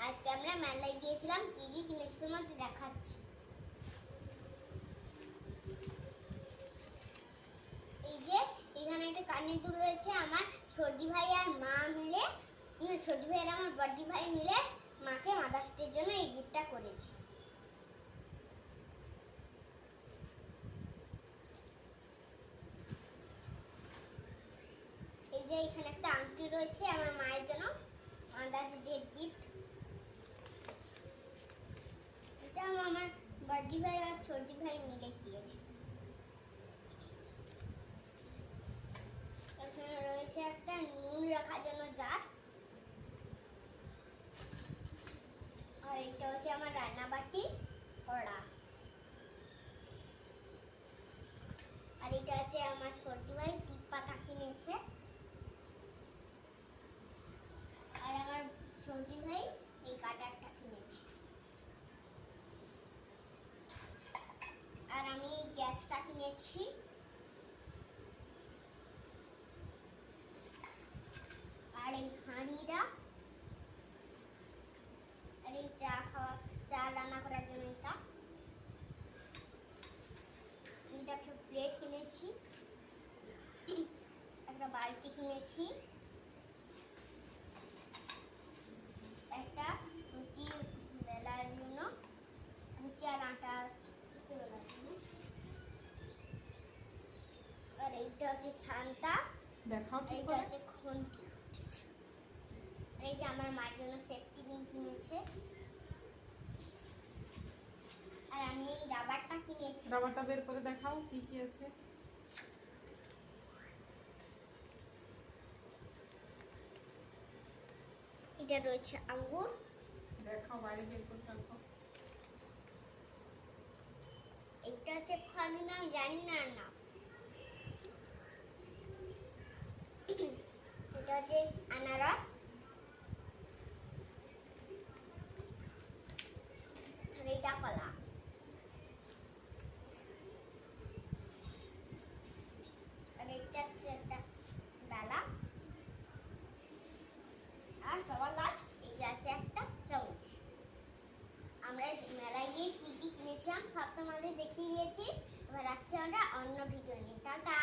আজকে আমরা মেলায় গিয়েছিলাম, কি কি কিনেছি তোমাকে দেখাচ্ছি। এই যে এখানে একটা কানের দুল রয়েছে, আমার ছোটি ভাই আর মা মিলে, ছোটি ভাই আর আমার বড়দি ভাই মিলে মাকে মাদার্স ডের জন্য এই গিফটটা করেছি। এই যে এখানে একটা আংটি রয়েছে আমার মায়ের জন্য মাদার্স ডে গিফট। এটা আমার বড়দি ভাই আর ছোটি ভাই মিলে দিয়েছে। এখানে রয়েছে একটা নুন রাখার জন্য জার, আর এটা হচ্ছে আমার রান্নাবাটি কড়া, আর এটা হচ্ছে আমার ছোট ভাই টিপ পাতা কিনেছে, আর আমার ছোট ভাই এই কাটারটা কিনেছে, আর আমি এই গ্যাসটা কিনেছি, আর এই হাঁড়িটা, আর এই চা রান্না করার জন্য এটা একটা প্লেট কিনেছি, একটা বালতি কিনেছি, একটা লুচি বেলার জন্য লুচি আর আটা বেলার জন্য, আর এইটা হচ্ছে ছানটা, দেখাও ঠিক এইটা করে। হচ্ছে খুন্তি, আর এইটা আমার মায়ের জন্য সেফটি পিন কিনেছে, আর আমি এই রাবারটা কিনেছি। রাবারটা বের করে দেখাও কি কি আছে। এটা রয়েছে আঙ্গুর, দেখাও বাইরে বের করে দেখাও। এইটা হচ্ছে ফল নাম জানি না নাম, এটা হচ্ছে আনারস, আর এইটা কলা, আর এইটা হচ্ছে একটা ডালা, আর সবার লাস্ট এইটা আছে একটা চামচ। আমরা মেলায় গিয়ে কি কি কিনেছিলাম সব তোমাদের দেখিয়ে দিয়েছি। এবার আসছে আমরা অন্য ভিডিও নিয়ে। টাটা।